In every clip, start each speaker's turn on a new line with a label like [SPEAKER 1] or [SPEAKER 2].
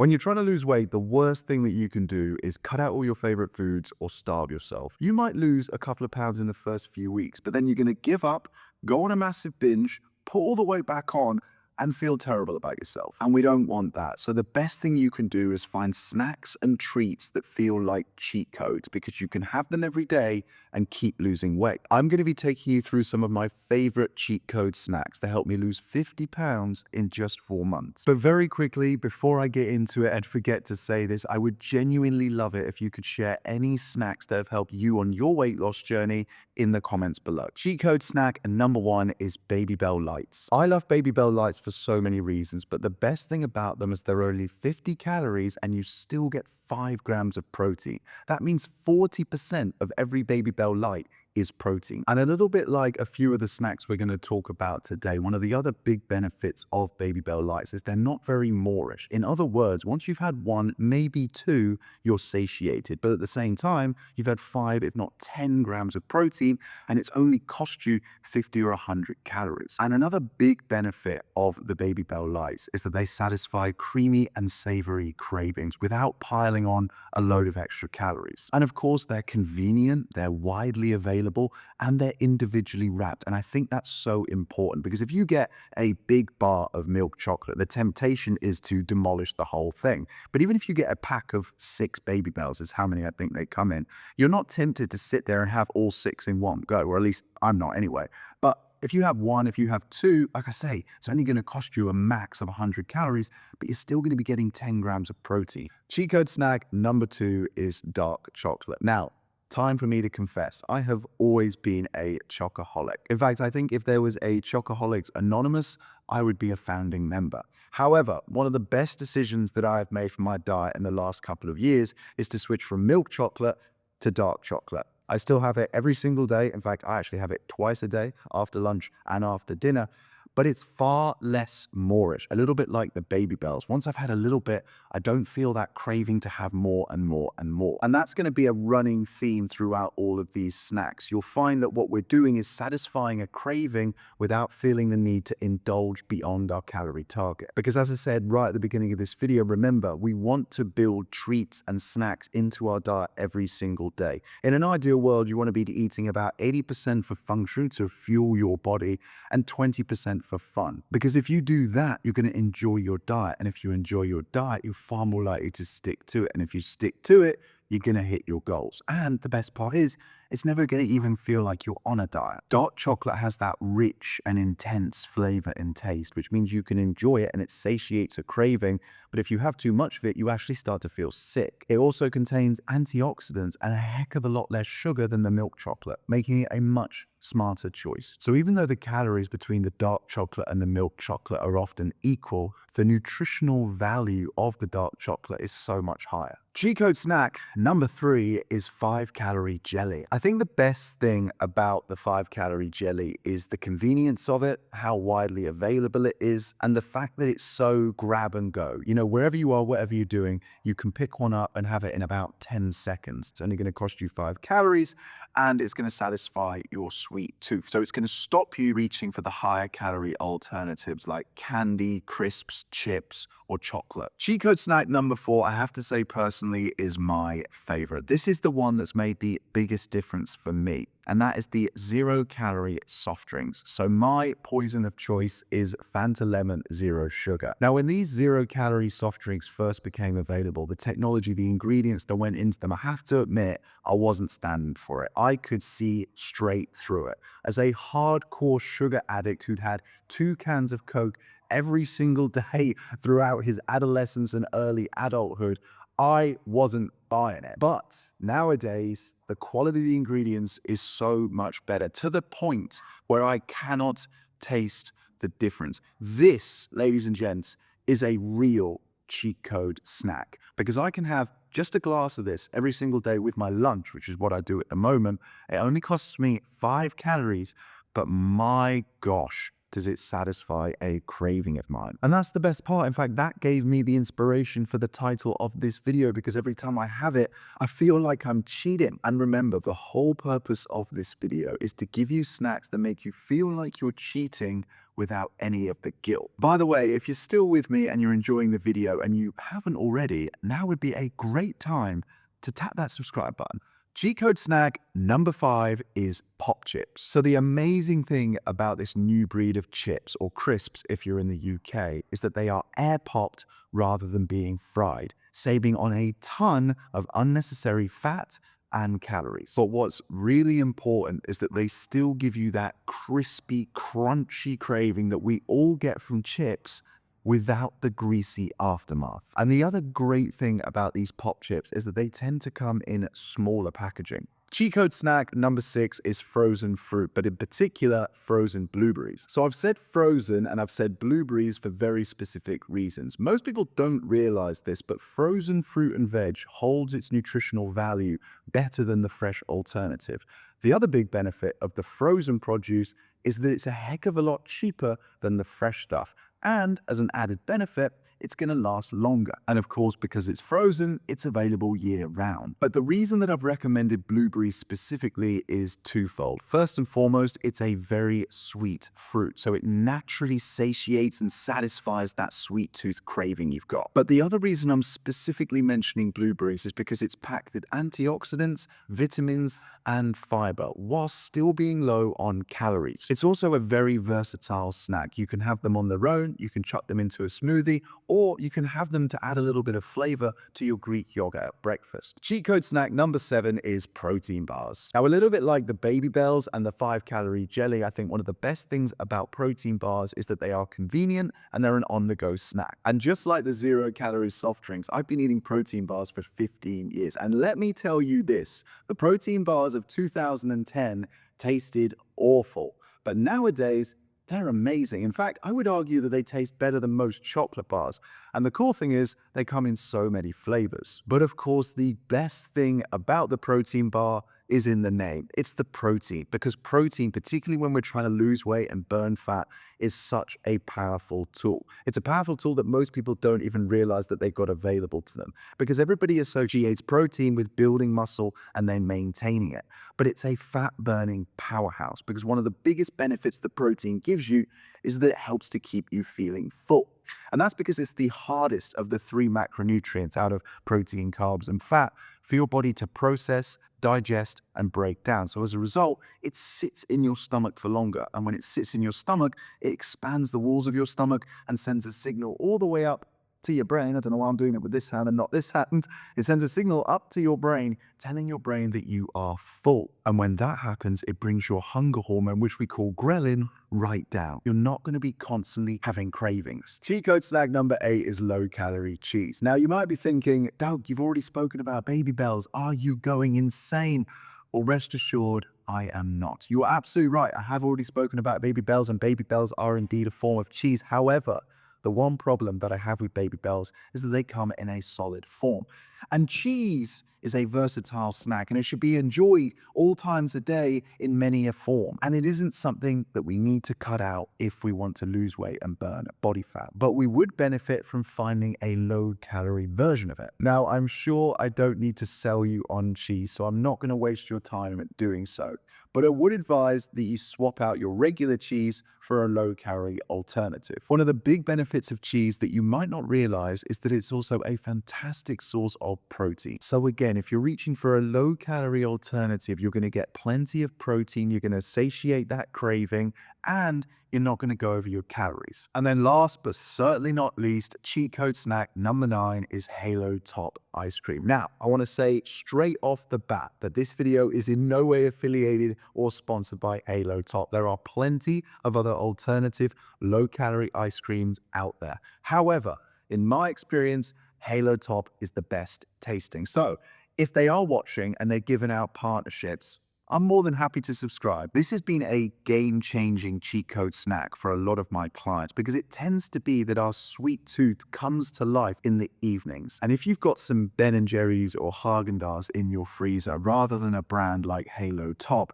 [SPEAKER 1] When you're trying to lose weight, the worst thing that you can do is cut out all your favorite foods or starve yourself. You might lose a couple of pounds in the first few weeks, but then you're going to give up, go on a massive binge, put all the weight back on, and feel terrible about yourself. And we don't want that. So the best thing you can do is find snacks and treats that feel like cheat codes because you can have them every day and keep losing weight. I'm going to be taking you through some of my favorite cheat code snacks that help me lose 50 pounds in just 4 months. But very quickly, before I get into it and forget to say this, I would genuinely love it if you could share any snacks that have helped you on your weight loss journey in the comments below. Cheat code snack number 1 is Baby Bell Lights. I love Baby Bell Lights for so many reasons, but the best thing about them is they're only 50 calories and you still get 5 grams of protein. That means 40% of every Baby Bell Light is protein. And a little bit like a few of the snacks we're going to talk about today, one of the other big benefits of Baby Bell Lights is they're not very moreish. In other words, once you've had 1, maybe 2, you're satiated. But at the same time, you've had 5, if not 10 grams of protein, and it's only cost you 50 or 100 calories. And another big benefit of the Baby Bell Lights is that they satisfy creamy and savory cravings without piling on a load of extra calories. And of course, they're convenient, they're widely available, and they're individually wrapped. And I think that's so important because if you get a big bar of milk chocolate, the temptation is to demolish the whole thing. But even if you get a pack of 6 Baby Bells, is how many I think they come in, you're not tempted to sit there and have all 6 in one go, or at least I'm not anyway. But if you have 1, if you have 2, like I say, it's only going to cost you a max of 100 calories, but you're still going to be getting 10 grams of protein. Cheat code snack number 2 is dark chocolate. Now, time for me to confess, I have always been a chocoholic. In fact, I think if there was a Chocoholics Anonymous, I would be a founding member. However, one of the best decisions that I have made for my diet in the last couple of years is to switch from milk chocolate to dark chocolate. I still have it every single day. In fact, I actually have it twice a day, after lunch and after dinner. But it's far less moreish, a little bit like the Baby Bells. Once I've had a little bit, I don't feel that craving to have more and more and more. And that's going to be a running theme throughout all of these snacks. You'll find that what we're doing is satisfying a craving without feeling the need to indulge beyond our calorie target. Because as I said right at the beginning of this video, remember, we want to build treats and snacks into our diet every single day. In an ideal world, you want to be eating about 80% for function to fuel your body and 20% for fun. Because if you do that, you're going to enjoy your diet. And if you enjoy your diet, you're far more likely to stick to it. And if you stick to it, you're going to hit your goals. And the best part is, it's never going to even feel like you're on a diet. Dark chocolate has that rich and intense flavor and taste, which means you can enjoy it and it satiates a craving. But if you have too much of it, you actually start to feel sick. It also contains antioxidants and a heck of a lot less sugar than the milk chocolate, making it a much smarter choice. So even though the calories between the dark chocolate and the milk chocolate are often equal, the nutritional value of the dark chocolate is so much higher. Cheat code snack number 3 is 5-calorie jelly. I think the best thing about the 5-calorie jelly is the convenience of it, how widely available it is, and the fact that it's so grab and go. You know, wherever you are, whatever you're doing, you can pick one up and have it in about 10 seconds. It's only going to cost you 5 calories and it's going to satisfy your sweet tooth. So it's going to stop you reaching for the higher calorie alternatives like candy, crisps, chips, or chocolate. Cheat code snack number 4, I have to say personally, is my favorite. This is the one that's made the biggest difference for me, and that is the 0-calorie soft drinks. So my poison of choice is Fanta Lemon Zero Sugar. Now, when these 0-calorie soft drinks first became available, the technology, the ingredients that went into them, I have to admit, I wasn't standing for it. I could see straight through it. As a hardcore sugar addict who'd had 2 cans of Coke every single day throughout his adolescence and early adulthood, I wasn't buying it. But nowadays, the quality of the ingredients is so much better, to the point where I cannot taste the difference. This, ladies and gents, is a real cheat code snack, because I can have just a glass of this every single day with my lunch, which is what I do at the moment. It only costs me 5 calories, but my gosh, does it satisfy a craving of mine. And that's the best part. In fact, that gave me the inspiration for the title of this video, because every time I have it, I feel like I'm cheating. And remember, the whole purpose of this video is to give you snacks that make you feel like you're cheating without any of the guilt. By the way, if you're still with me and you're enjoying the video and you haven't already, now would be a great time to tap that subscribe button. Cheat code snack number 5 is pop chips. So the amazing thing about this new breed of chips, or crisps if you're in the UK, is that they are air popped rather than being fried, saving on a ton of unnecessary fat and calories. But what's really important is that they still give you that crispy, crunchy craving that we all get from chips without the greasy aftermath. And the other great thing about these pop chips is that they tend to come in smaller packaging. Cheat code snack number 6 is frozen fruit, but in particular, frozen blueberries. So I've said frozen and I've said blueberries for very specific reasons. Most people don't realize this, but frozen fruit and veg holds its nutritional value better than the fresh alternative. The other big benefit of the frozen produce is that it's a heck of a lot cheaper than the fresh stuff. And as an added benefit, it's going to last longer. And of course, because it's frozen, it's available year round. But the reason that I've recommended blueberries specifically is twofold. First and foremost, it's a very sweet fruit, so it naturally satiates and satisfies that sweet tooth craving you've got. But the other reason I'm specifically mentioning blueberries is because it's packed with antioxidants, vitamins, and fiber, while still being low on calories. It's also a very versatile snack. You can have them on their own, you can chuck them into a smoothie, or you can have them to add a little bit of flavor to your Greek yogurt at breakfast. Cheat code snack number 7 is protein bars. Now, a little bit like the Baby Bells and the 5-calorie jelly, I think one of the best things about protein bars is that they are convenient and they're an on-the-go snack. And just like the 0-calorie soft drinks, I've been eating protein bars for 15 years. And let me tell you this, the protein bars of 2010 tasted awful. But nowadays, they're amazing. In fact, I would argue that they taste better than most chocolate bars. And the cool thing is, they come in so many flavors. But of course, the best thing about the protein bar is in the name. It's the protein, because protein, particularly when we're trying to lose weight and burn fat, is such a powerful tool. It's a powerful tool that most people don't even realize that they've got available to them, because everybody associates protein with building muscle and then maintaining it. But it's a fat burning powerhouse, because one of the biggest benefits that protein gives you is that it helps to keep you feeling full. And that's because it's the hardest of the 3 macronutrients out of protein, carbs, and fat for your body to process, digest, and break down. So as a result, it sits in your stomach for longer. And when it sits in your stomach, it expands the walls of your stomach and sends a signal all the way up to your brain. I don't know why I'm doing it with this hand and not this hand. It sends a signal up to your brain, telling your brain that you are full. And when that happens, it brings your hunger hormone, which we call ghrelin, right down. You're not going to be constantly having cravings. Cheat code snack number 8 is low-calorie cheese. Now, you might be thinking, Doug, you've already spoken about Baby Bells. Are you going insane? Well, rest assured, I am not. You are absolutely right. I have already spoken about Baby Bells, and Baby Bells are indeed a form of cheese. However, the one problem that I have with Baby Bells is that they come in a solid form. And cheese is a versatile snack, and it should be enjoyed all times a day in many a form. And it isn't something that we need to cut out if we want to lose weight and burn body fat. But we would benefit from finding a low-calorie version of it. Now, I'm sure I don't need to sell you on cheese, so I'm not going to waste your time at doing so. But I would advise that you swap out your regular cheese for a low-calorie alternative. One of the big benefits of cheese that you might not realize is that it's also a fantastic source of protein. So again, if you're reaching for a low-calorie alternative, you're going to get plenty of protein, you're going to satiate that craving, and you're not going to go over your calories. And then last but certainly not least, cheat code snack number 9 is Halo Top ice cream. Now, I want to say straight off the bat that this video is in no way affiliated or sponsored by Halo Top. There are plenty of other alternative low-calorie ice creams out there. However, in my experience, Halo Top is the best tasting. So if they are watching and they're giving out partnerships, I'm more than happy to subscribe. This has been a game-changing cheat code snack for a lot of my clients, because it tends to be that our sweet tooth comes to life in the evenings. And if you've got some Ben & Jerry's or Haagen-Dazs in your freezer, rather than a brand like Halo Top,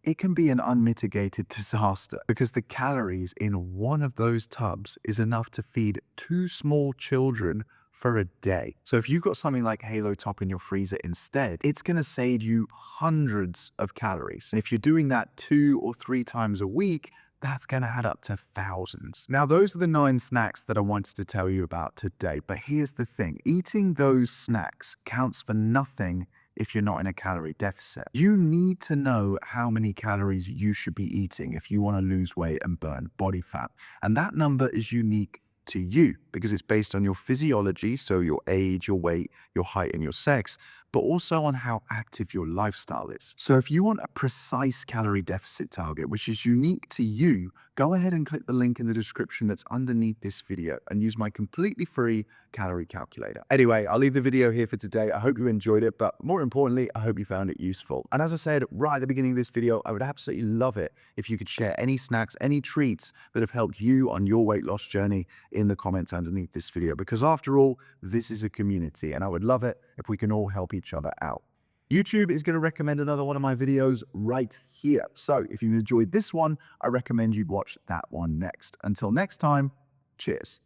[SPEAKER 1] it can be an unmitigated disaster because the calories in one of those tubs is enough to feed 2 small children for a day. So if you've got something like Halo Top in your freezer instead, it's going to save you hundreds of calories. And if you're doing that 2 or 3 times a week, that's going to add up to thousands. Now, those are the 9 snacks that I wanted to tell you about today. But here's the thing, eating those snacks counts for nothing if you're not in a calorie deficit. You need to know how many calories you should be eating if you want to lose weight and burn body fat. And that number is unique to you because it's based on your physiology, so your age, your weight, your height, and your sex, but also on how active your lifestyle is. So if you want a precise calorie deficit target, which is unique to you, go ahead and click the link in the description that's underneath this video and use my completely free calorie calculator. Anyway, I'll leave the video here for today. I hope you enjoyed it, but more importantly, I hope you found it useful. And as I said right at the beginning of this video, I would absolutely love it if you could share any snacks, any treats that have helped you on your weight loss journey in the comments underneath this video, because after all, this is a community and I would love it if we can all help each other out. YouTube is going to recommend another one of my videos right here. So if you enjoyed this one, I recommend you watch that one next. Until next time, cheers.